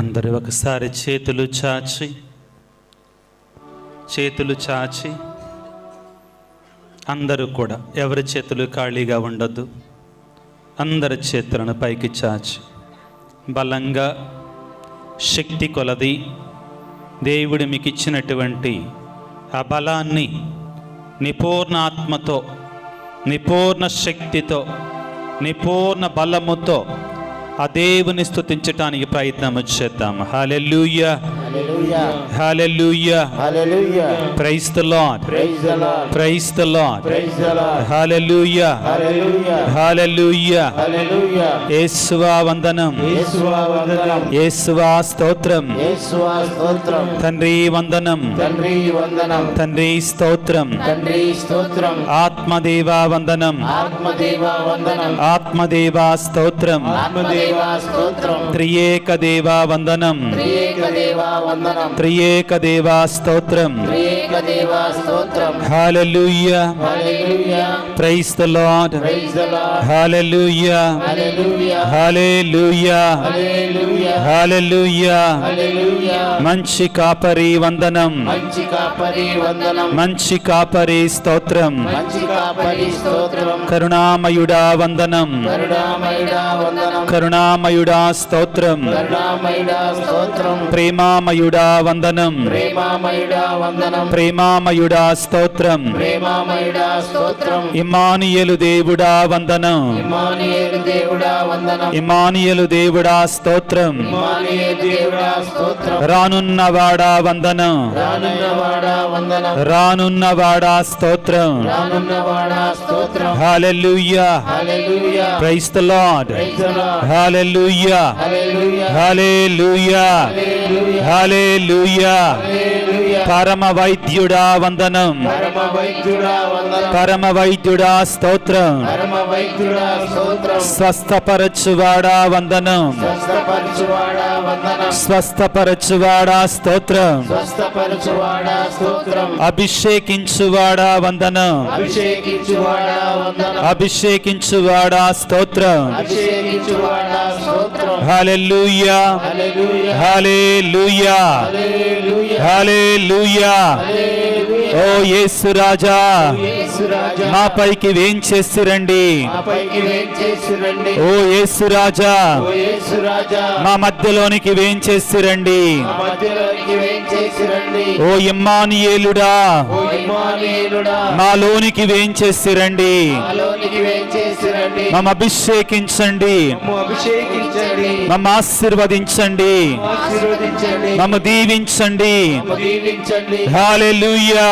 అందరూ ఒకసారి చేతులు చాచి అందరూ కూడా ఎవరి చేతులు ఖాళీగా ఉండొద్దు. అందరి చేతులను పైకి చాచి బలంగా శక్తి కొలది దేవుడు మీకు ఇచ్చినటువంటి ఆ బలాన్ని నిపూర్ణ ఆత్మతో, నిపూర్ణ శక్తితో, నిపూర్ణ బలముతో ఆ దేవుని స్తుతించటానికి ప్రయత్నం చేద్దాం. Hallelujah, hallelujah, hallelujah, hallelujah. Praise the lord, praise the lord, praise the lord, praise the lord. Hallelujah, hallelujah, hallelujah, hallelujah. యేసువా వందనం, యేసువా వందనం, యేసువా స్తోత్రం, యేసువా స్తోత్రం. తండ్రి వందనం, తండ్రి వందనం, తండ్రి స్తోత్రం, తండ్రి స్తోత్రం. ఆత్మదేవా వందనం, ఆత్మదేవా వందనం, ఆత్మదేవా స్తోత్రం, ఆత్మదేవా స్తోత్రం. త్రియేక దేవా వందనం, త్రియేక దేవా వందనం, త్రియేక దేవా స్తోత్రం, త్రియేక దేవా స్తోత్రం. Hallelujah, hallelujah. Praise the lord, praise the lord. Hallelujah, hallelujah, hallelujah, hallelujah, hallelujah, hallelujah. మంచి కాపరి వందనం, మంచి కాపరి వందనం, మంచి కాపరి స్తోత్రం, మంచి కాపరి స్తోత్రం. కరుణామయుడా వందనం, కరుణామయుడా వందనం, కరుణామయుడా స్తోత్రం, కరుణామయుడా స్తోత్రం. ప్రేమామయుడా వందనం, ప్రేమామయుడా వందనం, ప్రేమామయుడా స్తోత్రం, ప్రేమామయుడా స్తోత్రం. ఇమ్మానుయేలు దేవుడా వందనం, ఇమ్మానుయేలు దేవుడా వందనం, ఇమ్మానుయేలు దేవుడా స్తోత్రం, ఇమ్మానుయేలు దేవుడా స్తోత్రం. రానున్నవాడా వందనం, రానున్నవాడా వందనం, రానున్నవాడా స్తోత్రం, రానున్నవాడా స్తోత్రం. Hallelujah, hallelujah. Praise the lord, praise the lord. Hallelujah, hallelujah, hallelujah, hallelujah. పరమ వైద్యుడా వందనం, పరమ వైద్యుడా వందనం, పరమ వైద్యుడా స్తోత్రం, పరమ వైద్యుడా స్తోత్రం. స్వస్థపరచువాడా వందనం, స్వస్థపరచువాడా వందనం, స్వస్థపరచువాడా స్తోత్రం, స్వస్థపరచువాడా స్తోత్రం. అభిషేకించువాడా వందనం, అభిషేకించువాడా వందనం, అభిషేకించువాడా స్తోత్రం, అభిషేకించువాడా స్తోత్రం. హల్లెలూయా, హల్లెలూయా, హల్లెలూయా, హల్లెలూయా. ఓ యేసు రాజా, మా పైకి వేంచేసిరండి, ఓ యేసు రాజా, మా మధ్యలోనికి వేంచేసిరండి. ఓ ఇమ్మానుయేలుడా, మాలోనికి వేంచేసిరండి, మమ్మ అభిషేకించండి, మమ్మ ఆశీర్వదించండి, మమ్మ దీవించండి. Hallelujah,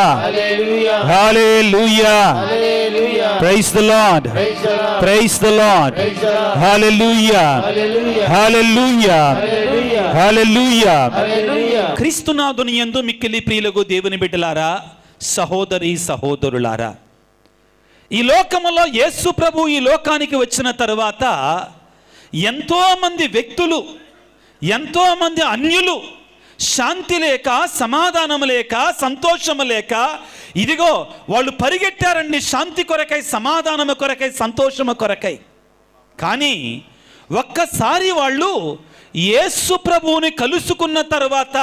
hallelujah. Praise the lord, praise the lord. Hallelujah, hallelujah, hallelujah. క్రీస్తునాథుని యందు మిక్కిలి ప్రియులకు దేవుని బిడ్డలారా, సహోదరి సహోదరులారా, ఈ లోకములో యేసు ప్రభు ఈ లోకానికి వచ్చిన తరువాత ఎంతోమంది వ్యక్తులు, ఎంతోమంది అన్యులు శాంతి లేక, సమాధానం లేక, సంతోషము లేక, ఇదిగో వాళ్ళు పరిగెట్టారండి శాంతి కొరకై, సమాధానము కొరకై, సంతోషము కొరకై. కానీ ఒక్కసారి వాళ్ళు యేసు ప్రభువుని కలుసుకున్న తర్వాత,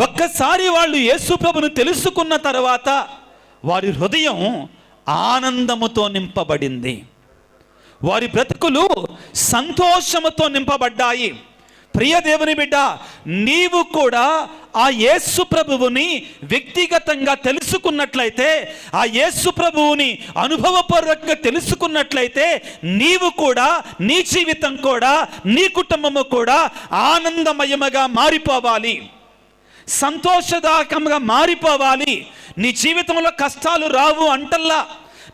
ఒక్కసారి వాళ్ళు యేసు ప్రభువుని తెలుసుకున్న తర్వాత వారి హృదయం ఆనందముతో నింపబడింది, వారి బ్రతుకులు సంతోషముతో నింపబడ్డాయి. ప్రియ దేవుని బిడ్డ, నీవు కూడా ఆ యేసు ప్రభువుని వ్యక్తిగతంగా తెలుసుకున్నట్లయితే, ఆ యేసు ప్రభువుని అనుభవపూర్వకంగా తెలుసుకున్నట్లయితే, నీవు కూడా, నీ జీవితం కూడా, నీ కుటుంబము కూడా ఆనందమయముగా మారిపోవాలి, సంతోషదాయకంగా మారిపోవాలి. నీ జీవితంలో కష్టాలు రావు అంటల్లా,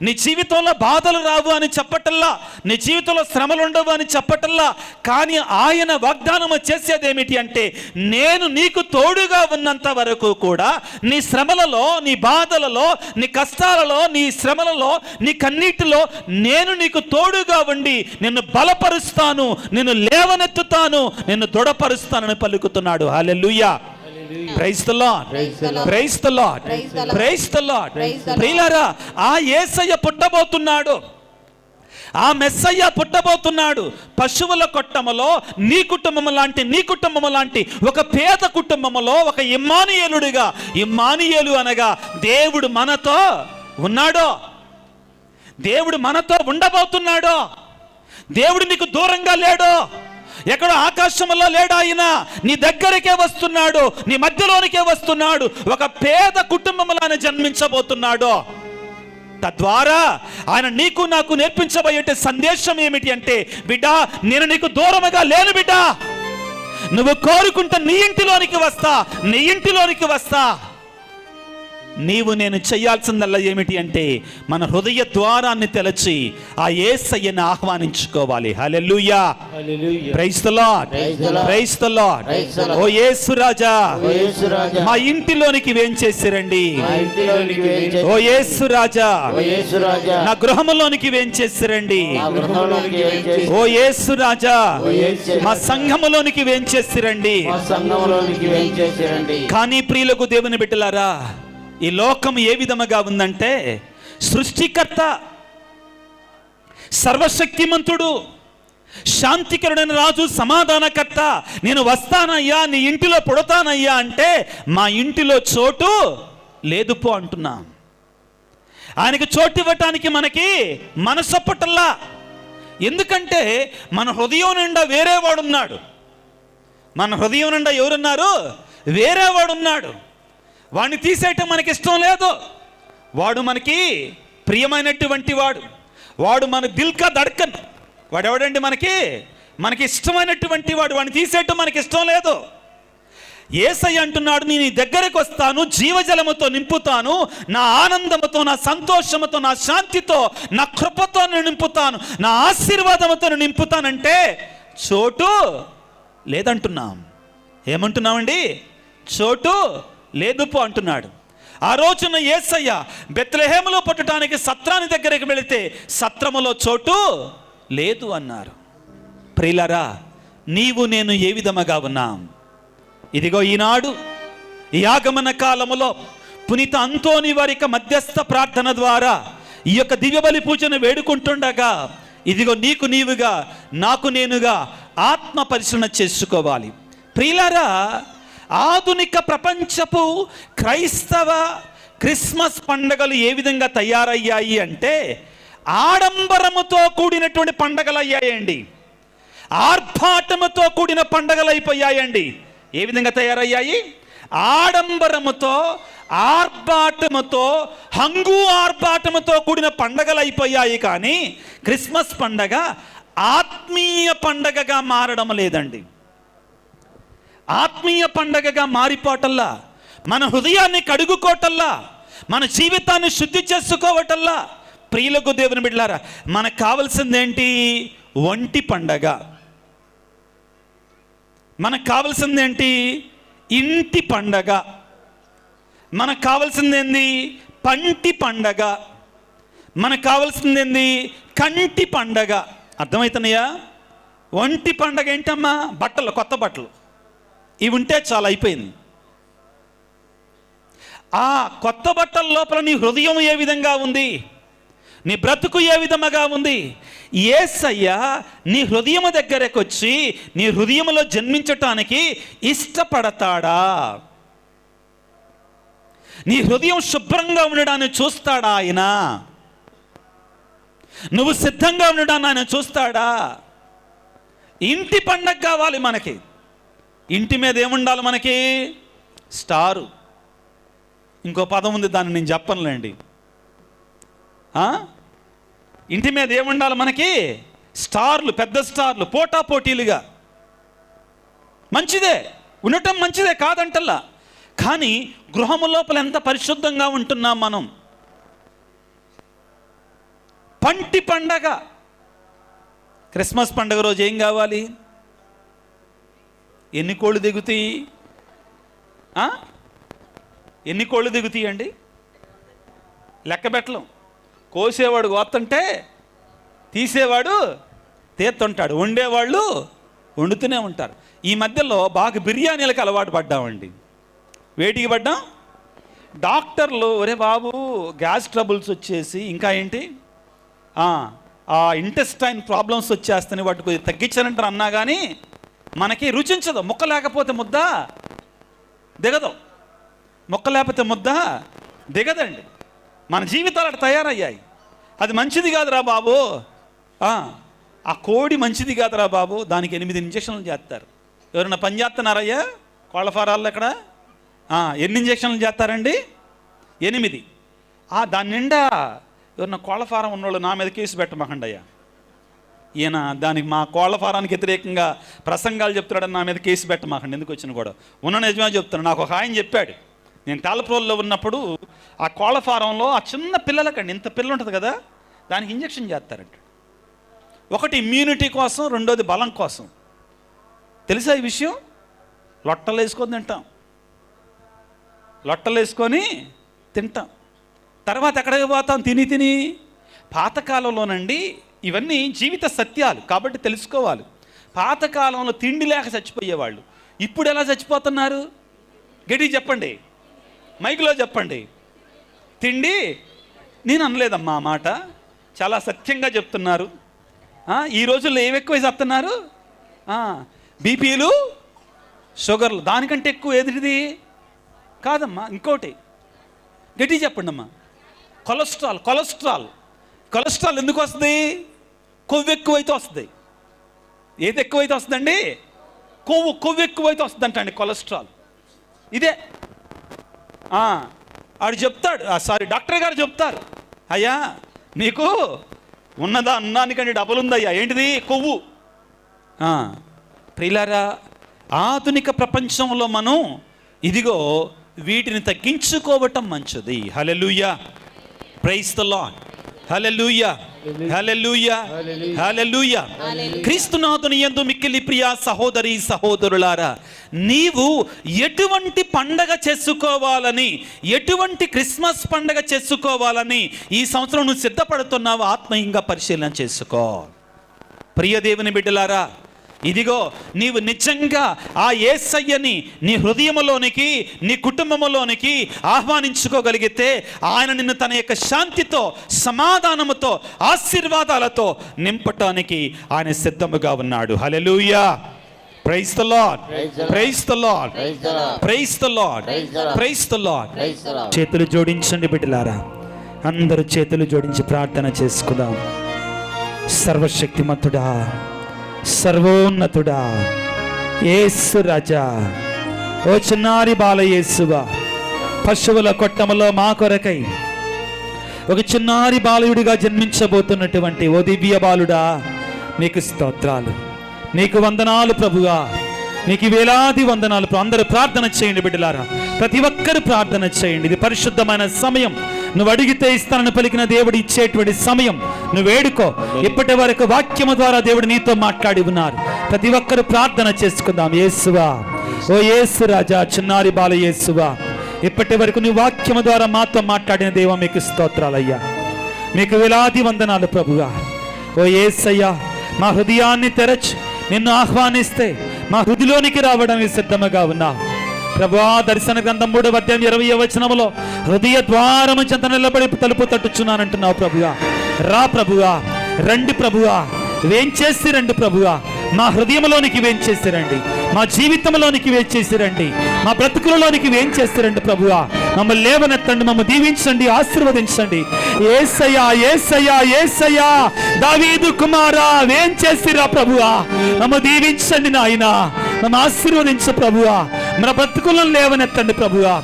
నీ జీవితంలో బాధలు రావు అని చెప్పటల్లా, నీ జీవితంలో శ్రమలు ఉండవు అని చెప్పటల్లా. కానీ ఆయన వాగ్దానం చేసేది ఏమిటి అంటే, నేను నీకు తోడుగా ఉన్నంత వరకు కూడా నీ శ్రమలలో, నీ బాధలలో, నీ కష్టాలలో, నీ శ్రమలలో, నీ కన్నీటిలో నేను నీకు తోడుగా ఉండి నిన్ను బలపరుస్తాను, నిన్ను లేవనెత్తుతాను, నిన్ను దృఢపరుస్తానని పలుకుతున్నాడు. Hallelujah. Praise the lord, praise the lord, praise the lord. ప్రియులారా, ఆ యేసయ్య పుట్టబోతున్నాడు. ఆ మెస్సయ్య పుట్టబోతున్నాడు. పశువుల కొట్టములో నీ కుటుంబము లాంటి ఒక పేద కుటుంబములో ఒక ఇమ్మానుయేలుడిగా, ఇమ్మానుయేలు అనగా దేవుడు మనతో ఉన్నాడో, దేవుడు మనతో ఉండబోతున్నాడో, దేవుడు నీకు దూరంగా లేడో, ఎక్కడో ఆకాశంలో లేడు, ఆయన నీ దగ్గరికే వస్తున్నాడు, నీ మధ్యలోనికే వస్తున్నాడు. ఒక పేద కుటుంబంలోనే జన్మించబోతున్నాడు. తద్వారా ఆయన నీకు నాకు నేర్పించబోయే సందేశం ఏమిటి అంటే, బిడ్డ నేను నీకు దూరముగా లేను బిడ్డ, నువ్వు కోరుకుంటే నీ ఇంటిలోనికి వస్తా. నీవు నేను చేయాల్సిందల్లా ఏమిటి అంటే, మన హృదయ ద్వారాన్ని తెరచి ఆ యేసయ్యను ఆహ్వానించుకోవాలి. Hallelujah, praise the lord, praise the lord. ఓ యేసు రాజా, మా ఇంటిలోనికి వేంచేసిరండి. ఓ యేసు రాజా, నా గృహములోనికి వేంచేసిరండి. ఓ యేసు రాజా, మా సంఘములోనికి వేంచేసిరండి. కానీ ప్రియులకు దేవుని బిడ్డలారా, ఈ లోకం ఏ విధముగా ఉందంటే, సృష్టికర్త, సర్వశక్తిమంతుడు, శాంతికరుడైన రాజు, సమాధానకర్త, నేను వస్తానయ్యా, నీ ఇంటిలో పుడతానయ్యా అంటే మా ఇంటిలో చోటు లేదు పో అంటున్నా. ఆయనకి చోటు ఇవ్వటానికి మనకి మనసొప్పటల్లా. ఎందుకంటే మన హృదయం నిండా వేరేవాడున్నాడు. మన హృదయం నిండా ఎవరున్నారు? వేరేవాడున్నాడు. వాడిని తీసేయటం మనకి ఇష్టం లేదు. వాడు మనకి ప్రియమైనటువంటి వాడు మన దిల్కా దడ్కన్. వాడు ఎవడండి? మనకి ఇష్టమైనటువంటి వాడిని తీసేయటం మనకి ఇష్టం లేదు. యేసయ్య అంటున్నాడు, నేను నీ దగ్గరకు వస్తాను, జీవజలముతో నింపుతాను, నా ఆనందముతో, నా సంతోషముతో, నా శాంతితో, నా కృపతో నింపుతాను, నా ఆశీర్వాదముతో నింపుతానంటే చోటు లేదంటున్నాం. ఏమంటున్నామండి? చోటు లేదు పో అంటున్నాడు. ఆ రోజున యేసయ్య బెత్లెహేములో పుట్టడానికి సత్రాన్ని దగ్గరికి వెళితే సత్రములో చోటు లేదు అన్నారు. ప్రియులారా, నీవు నేను ఏ విధముగా ఉన్నాం? ఇదిగో ఈనాడు ఈ ఆగమన కాలములో పునీత అంతోని వారి మధ్యస్థ ప్రార్థన ద్వారా ఈ యొక్క దివ్యబలి పూజను వేడుకుంటుండగా, ఇదిగో నీకు నీవుగా, నాకు నేనుగా ఆత్మ పరిశీలన చేసుకోవాలి. ప్రియులారా, ఆధునిక ప్రపంచపు క్రైస్తవ క్రిస్మస్ పండుగలు ఏ విధంగా తయారయ్యాయి అంటే, ఆడంబరముతో కూడినటువంటి పండుగలు అయ్యాయండి. ఆర్భాటముతో కూడిన పండుగలు అయిపోయాయండి. ఏ విధంగా తయారయ్యాయి? ఆడంబరముతో, ఆర్భాటముతో, హంగు ఆర్భాటముతో కూడిన పండుగలు అయిపోయాయి. కానీ క్రిస్మస్ పండగ ఆత్మీయ పండగగా మారడం లేదండి. ఆత్మీయ పండగగా మారిపోవటల్లా, మన హృదయాన్ని కడుగుకోవటల్లా, మన జీవితాన్ని శుద్ధి చేసుకోవటల్లా. ప్రియులకు దేవుని బిడ్డలారా, మనకు కావాల్సిందేంటి? ఒంటి పండగ. మనకు కావాల్సిందేంటి? ఇంటి పండగ. మనకు కావాల్సిందేంది? పంటి పండగ. మనకు కావాల్సిందేంది? కంటి పండగ. అర్థమవుతున్నాయా? ఒంటి పండగ ఏంటమ్మా? బట్టలు, కొత్త బట్టలు, ఇవి ఉంటే చాలా అయిపోయింది. ఆ కొత్త బట్టల లోపల నీ హృదయం ఏ విధంగా ఉంది? నీ బ్రతుకు ఏ విధముగా ఉంది? యేసయ్య నీ హృదయం దగ్గరకు వచ్చి నీ హృదయంలో జన్మించటానికి ఇష్టపడతాడా? నీ హృదయం శుభ్రంగా ఉండడాన్ని చూస్తాడా ఆయన? నువ్వు సిద్ధంగా ఉండడాన్ని ఆయన చూస్తాడా? ఇంటి పండగ కావాలి మనకి. ఇంటి మీద ఏముండాలి మనకి? స్టారు. ఇంకో పదం ఉంది, దాన్ని నేను చెప్పనులేండి. ఇంటి మీద ఏముండాలి మనకి? స్టార్లు, పెద్ద స్టార్లు, పోటా పోటీలుగా. మంచిదే, ఉండటం మంచిదే కాదంటల్లా. కానీ గృహము లోపల ఎంత పరిశుద్ధంగా ఉంటున్నాం మనం. పంటి పండగ. క్రిస్మస్ పండగ రోజు ఏం కావాలి? ఎన్ని కోళ్ళు దిగుతాయి? ఎన్ని కోళ్ళు దిగుతాయి అండి? లెక్క పెట్టలేం. కోసేవాడు కోస్తుంటే తీసేవాడు తీస్తుంటాడు, వండేవాళ్ళు వండుతూనే ఉంటారు. ఈ మధ్యలో బాగా బిర్యానీలకు అలవాటు పడ్డామండి. వేటికి పడ్డాం? డాక్టర్లు ఒరే బాబు గ్యాస్ ట్రబుల్స్ వచ్చేసి ఇంకా ఏంటి ఆ ఇంటెస్టైన్ ప్రాబ్లమ్స్ వచ్చేస్తాయి, వాటికి తగ్గించానంటారు అన్నా కానీ మనకి రుచించదు. ముక్క లేకపోతే ముద్ద దిగదు, ముక్క లేకపోతే ముద్ద దిగదండి. మన జీవితాలు అట్లా తయారయ్యాయి. అది మంచిది కాదురా బాబు, ఆ కోడి మంచిది కాదురా బాబు, దానికి 8 ఇంజక్షన్లు చేస్తారు. ఎవరైనా పని చేస్తున్నారయ్యా కోళ్ళ ఫారాల్లో? ఇక్కడ ఎన్ని ఇంజక్షన్లు చేస్తారండి? 8. దాని నిండా ఎవరన్నా కోళ్ళ ఫారం ఉన్నోళ్ళు నా మీద కేసు పెట్టమాకండి అయ్యా. ఈయన దానికి మా కోళ్ళ ఫారానికి వ్యతిరేకంగా ప్రసంగాలు చెప్తున్నాడని నా మీద కేసు పెట్టమాకండి. ఎందుకు వచ్చిన కూడా ఉన్న నిజమే చెప్తున్నాను. నాకు ఒక ఆయన చెప్పాడు, నేను తాళప్రోల్లో ఉన్నప్పుడు ఆ కోళ్ళ ఫారంలో ఆ చిన్న పిల్లలకండి, ఇంత పిల్ల ఉంటుంది కదా, దానికి ఇంజక్షన్ చేస్తారంట. ఒకటి ఇమ్యూనిటీ కోసం, రెండోది బలం కోసం. తెలుసా ఈ విషయం? లొట్టలు వేసుకొని తింటాం, లొట్టలు వేసుకొని తింటాం. తర్వాత ఎక్కడికి పోతాం? తిని పాతకాలంలోనండి ఇవన్నీ జీవిత సత్యాలు కాబట్టి తెలుసుకోవాలి. పాతకాలంలో తిండి లేక చచ్చిపోయేవాళ్ళు. ఇప్పుడు ఎలా చచ్చిపోతున్నారు? గట్టిగా చెప్పండి, మైక్లో చెప్పండి. తిండి, నేను అనలేదమ్మా ఆ మాట, చాలా సత్యంగా చెప్తున్నారు. ఈ రోజుల్లో ఏమి ఎక్కువ చెప్తున్నారు? బీపీలు, షుగర్లు. దానికంటే ఎక్కువ ఏదిది కాదమ్మా, ఇంకోటి గట్టిగా చెప్పండి అమ్మా, కొలెస్ట్రాల్. కొలెస్ట్రాల్ కొలెస్ట్రాల్ ఎందుకు వస్తుంది? కొవ్వు ఎక్కువైతే వస్తుంది. ఏది ఎక్కువైతే వస్తుందండి? కొవ్వు ఎక్కువైతే వస్తుంది అండి కొలెస్ట్రాల్. ఇదే ఆడు చెప్తాడు, డాక్టర్ గారు చెప్తారు, అయ్యా నీకు ఉన్నదా అన్నానికంటే డబల్ ఉందయ్యా. ఏంటిది? కొవ్వు. ప్రియులారా, ఆధునిక ప్రపంచంలో మనం ఇదిగో వీటిని తగ్గించుకోవటం మంచిది. హల్లెలూయా, praise the lord, hallelujah, hallelujah, hallelujah. క్రీస్తునాథుని యందు మిక్కిలి ప్రియ సహోదరి సహోదరులారా, నీవు ఎటువంటి పండగ చేసుకోవాలని, ఎటువంటి క్రిస్మస్ పండగ చేసుకోవాలని ఈ సంవత్సరం నువ్వు సిద్ధపడుతున్నావు, ఆత్మీయంగా పరిశీలన చేసుకో. ప్రియ దేవుని బిడ్డలారా, ఇదిగో నీవు నిజంగా ఆ యేసయ్యని నీ హృదయంలోనికి, నీ కుటుంబంలోనికి ఆహ్వానించుకోగలిగితే ఆయన నిన్ను తన యొక్క శాంతితో, సమాధానముతో, ఆశీర్వాదాలతో నింపటానికి ఆయన సిద్ధముగా ఉన్నాడు. Hallelujah, praise the lord, praise the lord, praise the lord, praise the lord. చేతులు జోడించండి బిడ్డలారా, అందరూ చేతులు జోడించి ప్రార్థన చేసుకుందాం. సర్వశక్తిమంతుడా, సర్వోన్నతుడా, యేసు రాజా, ఓ చిన్నారి బాల యేసువా, పశువుల కొట్టములో మా కొరకై ఒక చిన్నారి బాలుడిగా జన్మించబోతున్నటువంటి ఓ దివ్య బాలుడా, నీకు స్తోత్రాలు, నీకు వందనాలు ప్రభువా, నీకు వేలాది వందనాలు. అందరూ ప్రార్థన చేయండి బిడ్డలారా, ప్రతి ఒక్కరు ప్రార్థన చేయండి. ఇది పరిశుద్ధమైన సమయం. నువ్వు అడిగితే ఇస్తానని పలికిన దేవుడు ఇచ్చేటువంటి సమయం. నువ్వు వేడుకో. ఇప్పటి వరకు వాక్యము ద్వారా దేవుడు నీతో మాట్లాడి ఉన్నారు. ప్రతి ఒక్కరు ప్రార్థన చేసుకుందాం. యేసువా, ఓ యేసు రాజా, చిన్నారి బాల యేసువా, ఇప్పటి వరకు నువ్వు వాక్యము ద్వారా మాతో మాట్లాడిన దేవా, మీకు స్తోత్రాలయ్యా, మీకు వేలాది వందనాలు ప్రభువా. ఓ యేసయ్యా, మా హృదయాన్ని తెరచి నిన్ను ఆహ్వానిస్తే మా హృదయంలోనికి రావడానికి సిద్ధముగా ఉన్నావు ప్రభువా. దర్శన గ్రంథం 3వ అధ్యాయం 20వ వచనములో హృదయ ద్వారము చెంత నిలబడి తలుపు తట్టుచున్నానంటున్నావు ప్రభువా. రా ప్రభువా, రండి ప్రభువా, వేంచేసి రండి ప్రభువా. మా హృదయంలోనికి వేంచేసి రండి, మా జీవితంలోనికి వేంచేసి రండి, మా బ్రతుకులలోనికి వేంచేసి ప్రభువా. మమ్మల్ని లేవనెత్తండి, మమ్మల్ని దీవించండి, ఆశీర్వదించండి. యేసయ్యా, యేసయ్యా, యేసయ్యా, దావీదు కుమారా, వేంచేసిరా ప్రభువా. మమ్మల్ని దీవించండి నాయనా, మమ్మల్ని ఆశీర్వదించు ప్రభువా. మన బ్రతుకులను లేవనెత్తండి ప్రభువా.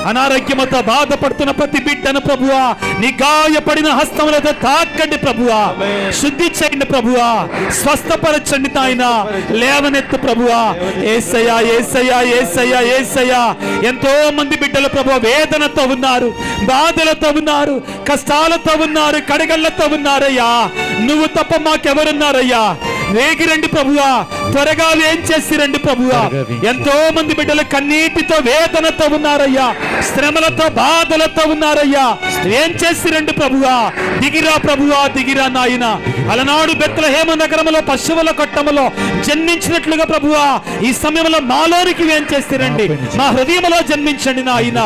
అనారోగ్యముతో బాధపడుతున్న ప్రతి బిడ్డను ప్రభువా నీ గాయపడిన హస్తములతో తాకండి ప్రభువా. శుద్ధి చేయండి ప్రభువా, స్వస్థపరచండి నాయన, లేవనెత్తు ప్రభువా. యేసయ్యా, యేసయ్యా, యేసయ్యా, యేసయ్యా. ఎంతో మంది బిడ్డలు ప్రభువా వేదనతో ఉన్నారు, బాధలతో ఉన్నారు, కష్టాలతో ఉన్నారు, కడగళ్లతో ఉన్నారయ్యా. నువ్వు తప్ప మాకెవరున్నారయ్యా? వేగిరండి ప్రభువా, త్వరగా ఏం చేసిరండి ప్రభువా. ఎంతో మంది బిడ్డలు కన్నీటితో వేదనతో ఉన్నారయ్యా, శ్రమలతో బాధలతో ఉన్నారయ్యా. ఏం చేసిరండి ప్రభువా. దిగిరా ప్రభువా, దిగిరా నాయన. అలనాడు బెత్లెహేము నగరములో పశువుల కొట్టములో జన్మించినట్లుగా ప్రభువా ఈ సమయంలో మాలోనికి ఏం చేసిరండి, మా హృదయంలో జన్మించండి నాయన.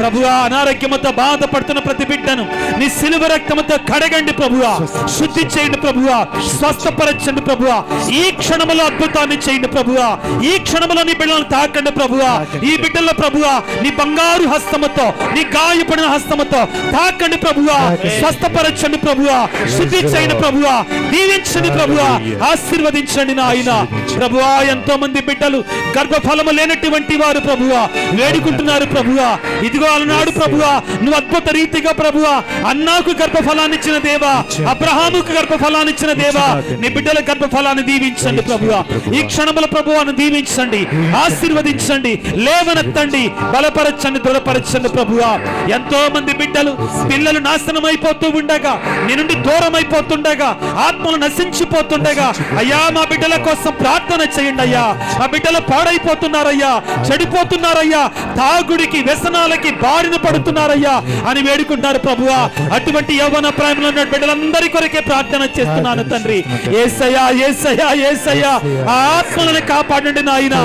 ప్రభువా అనారోగ్యముతో బాధపడుతున్న ప్రతి బిడ్డను నీ సిలువ రక్తముతో కడగండి ప్రభువా, శుద్ధి చేయండి ప్రభువా, స్వస్థపరచండి ప్రభువా. ఈ క్షణములో అద్భుతాన్ని చేయండి ప్రభువా. ఈ క్షణములో నీ బిడ్డలను తాకండి ప్రభువా. ఈ బిడ్డల్లో ప్రభువా నీ బంగారు హస్తముతో, నీ గాయపడిన హస్తముతో తాకండి ప్రభువా, స్వస్థపరచండి ప్రభువా, శుద్ధి చేయండి ప్రభువా, దీవించండి ప్రభువా, ఆశీర్వదించండి నాయన. ప్రభువా ఎంతో మంది బిడ్డలు గర్భఫలము లేనటువంటి వారు ప్రభువా వేడుకుంటున్నారు ప్రభువా. ఇదిగో అలనాడు ప్రభువా నువ్వు అద్భుత రీతిగా ప్రభువా అన్నాకు గర్భఫలాన్ని ఇచ్చిన దేవా, అబ్రహాముకు గర్భఫలాన్ని ఇచ్చిన దేవా, నీ బిడ్డల గర్భఫలాన్ని దీవించండి ప్రభువా. ఈ క్షణముల ప్రభువాను దీవించండి, ఆశీర్వదించండి, లేవనెత్తండి, బలపరచండి, దృఢపరచండి ప్రభువా. ఎంతో మంది బిడ్డలు పిల్లలు నాశనం అయిపోతూ ఉండగా, నీ నుండి దూరం అయిపోతుండగా, ఆత్మలు నశించిపోతుండగా అయ్యా మా బిడ్డల కోసం ప్రార్థన చేయండి అయ్యా. మా బిడ్డలు పాడైపోతున్నారయ్యా, చెడిపోతున్నారయ్యా, తాగుడికి వ్యసనాలకి బారిన పడుతున్నారయ్యా అని వేడుకుంటారు ప్రభువా. అటువంటి యవ్వన ప్రాయంలో ఉన్న బిడ్డలందరి కొరకే ప్రార్థన చేస్తున్నాను తండ్రి. యేసయ్యా యేసయ్యా యేసయ్యా ఆ ఆత్మలను కాపాడండి నాయన,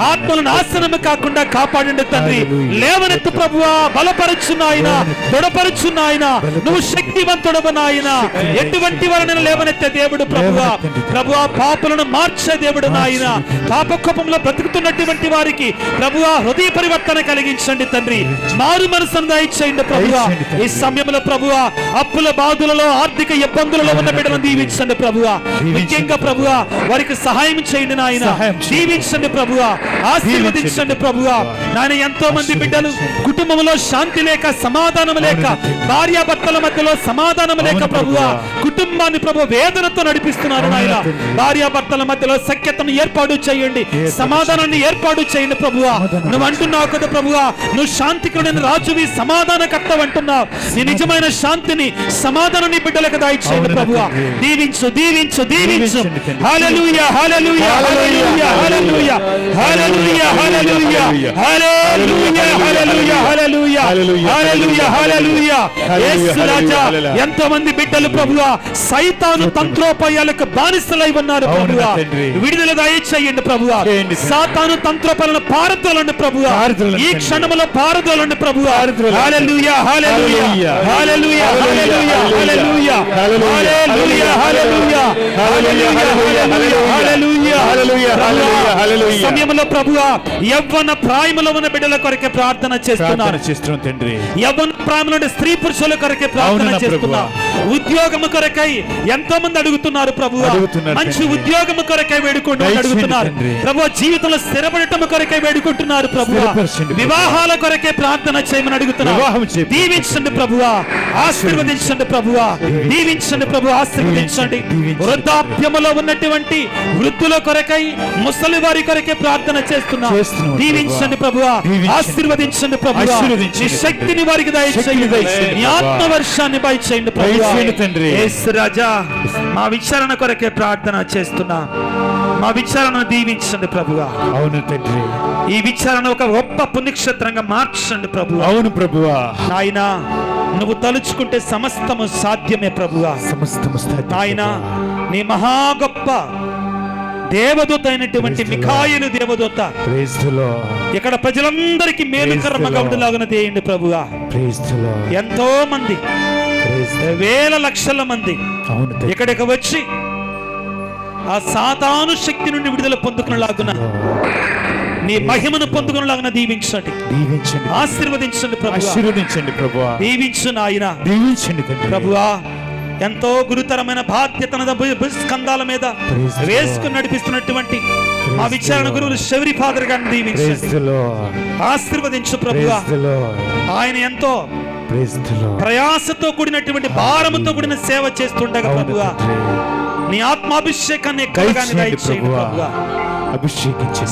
ఆత్మలను నాశనం కాకుండా కాపాడండి తండ్రి. లేవనెత్తు ప్రభువా, బలపరచు నాయన, దృఢపరచు నాయన, నువ్వు శక్తివంతుడవు నాయన. ఎటువంటి వారిని లేవనెత్తే దేవుడు ప్రభువా. ప్రభువా పాపులను మార్చే దేవుడు నాయన. పాపకోపంలో బ్రతుకుతున్నటువంటి వారికి ప్రభువా హృదయ పరివర్తన కలిగించండి తండ్రి. మారు మనసును దయచేయండి ప్రభువా. ఈ సమయంలో ప్రభువా అప్పుల బాధలలో, ఆర్థిక ఇబ్బందులలో ఉన్న బిడ్డలను దీవించండి ప్రభువా. ముఖ్యంగా ప్రభువా వారికి సహాయం చేయండి నాయన, దీవించండి ప్రభువా, ఆశీర్వదించండి ప్రభువా. నాయన ఎంతో మంది బిడ్డలు కుటుంబంలో శాంతి లేక, సమాధానం లేక, భార్యాభర్తల మధ్యలో సమాధానం లేక ప్రభువా కుటుంబాన్ని ప్రభు వేదనతో నడిపిస్తున్నారు నాయన. భార్యాభర్తల మధ్యలో సఖ్యతను ఏర్పాటు చేయండి, సమాధానాన్ని ఏర్పాటు చేయండి ప్రభువా. నువ్వు అంటున్నావు కదా ప్రభువా, నువ్వు శాంతికుడైన రాజువి, సమాధానకర్త అంటున్నావు. నీ నిజమైన శాంతిని, సమాధానాన్ని బిడ్డలకు దయచేయండి ప్రభువా. దీవించు దీవించు దీవించు. హల్లెలూయా hallelujah hallelujah hallelujah hallelujah hallelujah hallelujah hallelujah hallelujah hallelujah హల్లెలూయా. యేసు రాజా ఎంతో మంది బిడ్డలు ప్రభువా సైతాను తంత్రోపాయాలకు బానిసలై ఉన్నారు ప్రభువా. విడుదల దయచేయండి ప్రభువా. సాతాను తంత్రోపాయాలను పారదోలండి ప్రభువా. ఈ క్షణములో పారదోలండి ప్రభువా. హల్లెలూయా hallelujah hallelujah hallelujah hallelujah hallelujah hallelujah hallelujah hallelujah హల్లెలూయా. సమయంలో ప్రభువా యవ్వన ప్రాయములో ఉన్న బిడ్డల కొరకే ప్రార్థన చేస్తున్నాను తండ్రి. యవ్వన ప్రాయములో స్త్రీ పురుషుల కొరకే ప్రార్థన చేస్తున్నా. ఉద్యోగము కొరకై ఎంతో మంది అడుగుతున్నారు ప్రభువా. మంచి ఉద్యోగము కొరకై వేడుకుంటున్నారు అడుగుతున్నారు ప్రభువా. జీవితంలో స్థిరపడటం కొరకై వేడుకుంటున్నారు ప్రభువా. వివాహాల కొరకే ప్రార్థన చేయమని అడుగుతున్నారు. దీవించండి ప్రభువా, ఆశీర్వదించండి ప్రభువా, దీవించండి ప్రభు, ఆశీర్వదించండి. వృద్ధాప్యములో ఉన్నటువంటి వృద్ధుల కొరకై, ముసలి వారి కొరకే ప్రార్థన చేస్తున్నా. దీవించండి ప్రభువా, ఆశీర్వదించండి ప్రభువా. నీ శక్తిని వారికి దయచేయండి, నీ ఆత్మవర్షాన్ని దయచేయండి ప్రభువా. యేసు రాజా మా విచారణ కొరకే ప్రార్థన చేస్తున్నా. మా విచారణను దీవించండి ప్రభువా. అవును తండ్రి, ఈ విచారణ ఒక గొప్ప పుణ్యక్షేత్రంగా మార్చండి ప్రభువా. అవును ప్రభువా. నాయనా నువ్వు తలుచుకుంటే సమస్తము సాధ్యమే ప్రభువా. సమస్తము సాధ్యమే నాయనా. నీ మహా గొప్ప దేవదూత అయినటువంటి మిఖాయిలు దేవదూత ఇక్కడ ప్రజలందరికీ మేలుకరముగా ఉండేలాగా చేయండి ప్రభువా. ఎంతో మంది, వేల లక్షల మంది ఇక్కడికి వచ్చి ఆ సాతాను శక్తి నుండి విడుదల పొందుకునేలాగున, నీ మహిమను పొందుకునేలాగున దీవించండి, ఆశీర్వదించండి ప్రభువా. ఆశీర్వదించండి ప్రభువా. దీవించు నాయన, దీవించండి ప్రభువా. ఎంతో గురుతరమైన బాధ్యతను స్కంధాల మీద వేసుకుని నడిపిస్తున్నటువంటి మా విచారణ గురువులు శౌరి ఫాదర్ గారిని దీవించండి, ఆశీర్వదించు ప్రభువా. ఆయన ఎంతో ప్రయాసతో కూడినటువంటి భారముతో కూడిన సేవ చేస్తుండగా ప్రభువా నీ ఆత్మాభిషేకాన్ని ఎక్కువగా దయచేయండి ప్రభువా.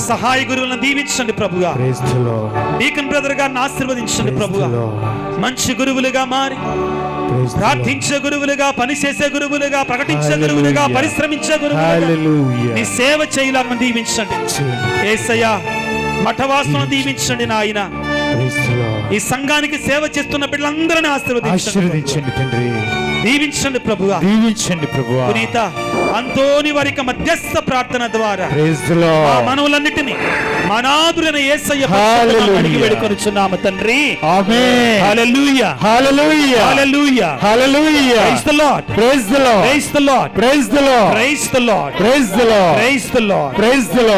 సహాయ గురువులను దీవించండి ప్రభువా. డీకన్ బ్రదర్ గారిని ఆశీర్వదించండి ప్రభువా. మంచి గురువులుగా మారి ప్రార్థించే గురువులుగా, పనిచేసే గురువులుగా, ప్రకటించే గురువులుగా, Hallelujah. పరిశ్రమించే గురువులుగా హల్లెలూయా. నీ సేవ చేయలాగా దీవించండి యేసయ్యా. మఠవాసులను దీవించండి నాయన. Praise the Lord. ఈ సంఘానికి సేవ చేస్తున్న బిడ్డలందరినీ ఆశీర్వదించండి, ఆశీర్వదించండి తండ్రి. దీవించండి ప్రభువా. దీవించండి ప్రభువా. పునీత అంతోని వారికి మధ్యస్థ ప్రార్థన ద్వారా Praise the ఆ Lord. మనవులన్నిటినీ మనాదురైన యేసయ్య Hallelujah. అడిగి వేడుకొనుచున్నాము తండ్రి. Amen. Hallelujah, Hallelujah. Hallelujah. Hallelujah. Praise the Lord. Praise the Lord. Praise the Lord. Praise the Lord. Praise the Lord. Praise the Lord. Praise the Lord. Praise the Lord.